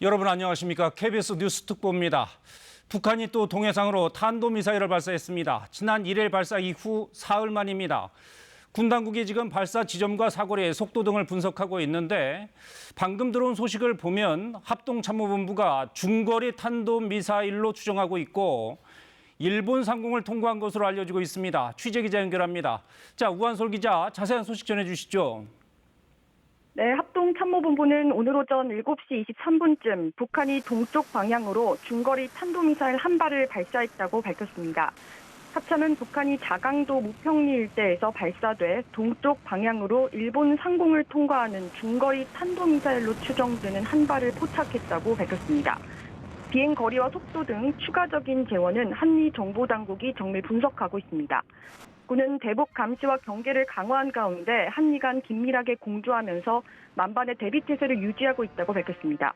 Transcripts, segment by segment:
여러분 안녕하십니까? KBS 뉴스 특보입니다. 북한이 또 동해상으로 탄도미사일을 발사했습니다. 지난 1일 발사 이후 사흘 만입니다. 군 당국이 지금 발사 지점과 사거리의 속도 등을 분석하고 있는데 방금 들어온 소식을 보면 합동참모본부가 중거리 탄도미사일로 추정하고 있고 일본 상공을 통과한 것으로 알려지고 있습니다. 취재기자 연결합니다. 자, 우한솔 기자 자세한 소식 전해주시죠. 네, 합동참모본부는 오늘 오전 7시 23분쯤 북한이 동쪽 방향으로 중거리 탄도미사일 한 발을 발사했다고 밝혔습니다. 합참은 북한이 자강도 무평리 일대에서 발사돼 동쪽 방향으로 일본 상공을 통과하는 중거리 탄도미사일로 추정되는 한 발을 포착했다고 밝혔습니다. 비행 거리와 속도 등 추가적인 재원은 한미 정보당국이 정밀 분석하고 있습니다. 군은 대북 감시와 경계를 강화한 가운데 한미 간 긴밀하게 공조하면서 만반의 대비 태세를 유지하고 있다고 밝혔습니다.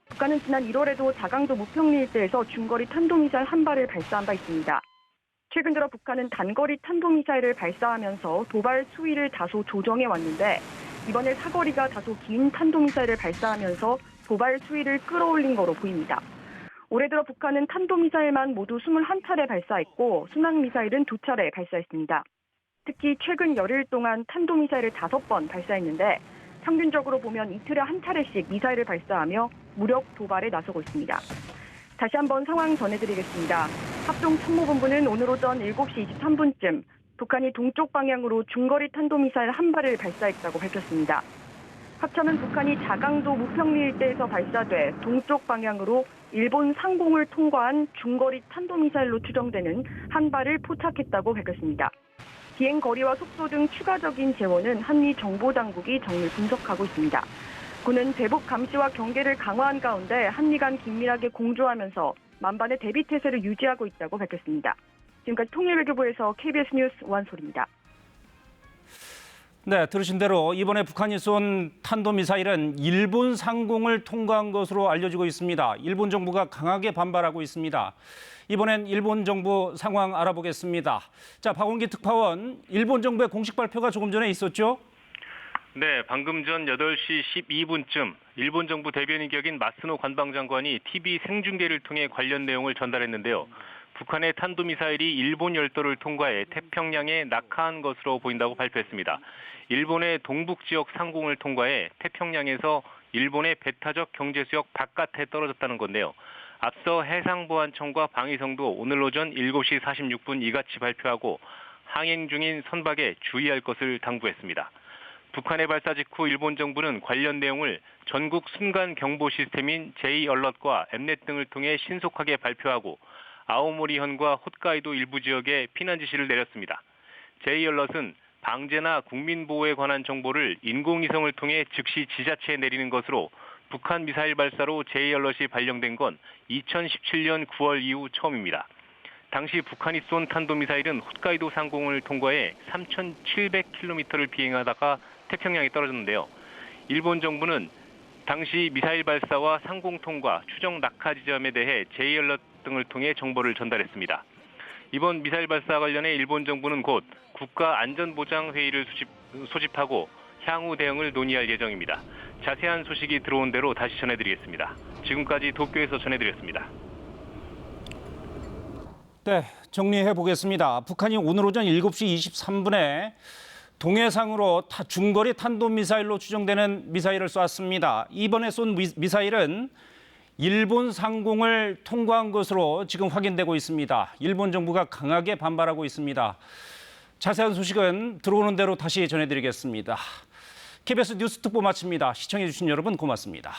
북한은 지난 1월에도 자강도 무평리 일대에서 중거리 탄도미사일 한 발을 발사한 바 있습니다. 최근 들어 북한은 단거리 탄도미사일을 발사하면서 도발 수위를 다소 조정해 왔는데 이번에 사거리가 다소 긴 탄도미사일을 발사하면서 도발 수위를 끌어올린 거로 보입니다. 올해 들어 북한은 탄도미사일만 모두 21차례 발사했고 순항미사일은 2차례 발사했습니다. 특히 최근 열흘 동안 탄도미사일을 5번 발사했는데 평균적으로 보면 이틀에 한 차례씩 미사일을 발사하며 무력 도발에 나서고 있습니다. 다시 한번 상황 전해드리겠습니다. 합동참모본부는 오늘 오전 7시 23분쯤 북한이 동쪽 방향으로 중거리 탄도미사일 한 발을 발사했다고 밝혔습니다. 합참은 북한이 자강도 무평리 일대에서 발사돼 동쪽 방향으로 일본 상공을 통과한 중거리 탄도미사일로 추정되는 한 발을 포착했다고 밝혔습니다. 비행 거리와 속도 등 추가적인 재원은 한미 정보당국이 정밀 분석하고 있습니다. 군은 대북 감시와 경계를 강화한 가운데 한미 간 긴밀하게 공조하면서 만반의 대비 태세를 유지하고 있다고 밝혔습니다. 지금까지 통일외교부에서 KBS 뉴스 우한솔입니다. 네, 들으신 대로 이번에 북한이 쏜 탄도미사일은 일본 상공을 통과한 것으로 알려지고 있습니다. 일본 정부가 강하게 반발하고 있습니다. 이번엔 일본 정부 상황 알아보겠습니다. 자, 박원기 특파원, 일본 정부의 공식 발표가 조금 전에 있었죠? 네, 방금 전 8시 12분쯤 일본 정부 대변인 격인 마스노 관방장관이 TV 생중계를 통해 관련 내용을 전달했는데요. 북한의 탄도미사일이 일본 열도를 통과해 태평양에 낙하한 것으로 보인다고 발표했습니다. 일본의 동북 지역 상공을 통과해 태평양에서 일본의 배타적 경제수역 바깥에 떨어졌다는 건데요. 앞서 해상보안청과 방위성도 오늘 오전 7시 46분 이같이 발표하고 항행 중인 선박에 주의할 것을 당부했습니다. 북한의 발사 직후 일본 정부는 관련 내용을 전국 순간 경보 시스템인 J-얼럿과 엠넷 등을 통해 신속하게 발표하고 아오모리현과 홋카이도 일부 지역에 피난 지시를 내렸습니다. J-얼럿은 방제나 국민보호에 관한 정보를 인공위성을 통해 즉시 지자체에 내리는 것으로 북한 미사일 발사로 J-얼럿이 발령된 건 2017년 9월 이후 처음입니다. 당시 북한이 쏜 탄도미사일은 홋카이도 상공을 통과해 3,700km를 비행하다가 태평양에 떨어졌는데요. 일본 정부는 당시 미사일 발사와 상공 통과, 추정 낙하 지점에 대해 J-얼럿 등을 통해 정보를 전달했습니다. 이번 미사일 발사 관련해 일본 정부는 곧 국가안전보장회의를 소집하고 향후 대응을 논의할 예정입니다. 자세한 소식이 들어온 대로 다시 전해드리겠습니다. 지금까지 도쿄에서 전해드렸습니다. 네, 정리해 보겠습니다. 북한이 오늘 오전 7시 23분에 동해상으로 중거리 탄도미사일로 추정되는 미사일을 쐈습니다. 이번에 쏜 미사일은 일본 상공을 통과한 것으로 지금 확인되고 있습니다. 일본 정부가 강하게 반발하고 있습니다. 자세한 소식은 들어오는 대로 다시 전해드리겠습니다. KBS 뉴스 특보 마칩니다. 시청해주신 여러분 고맙습니다.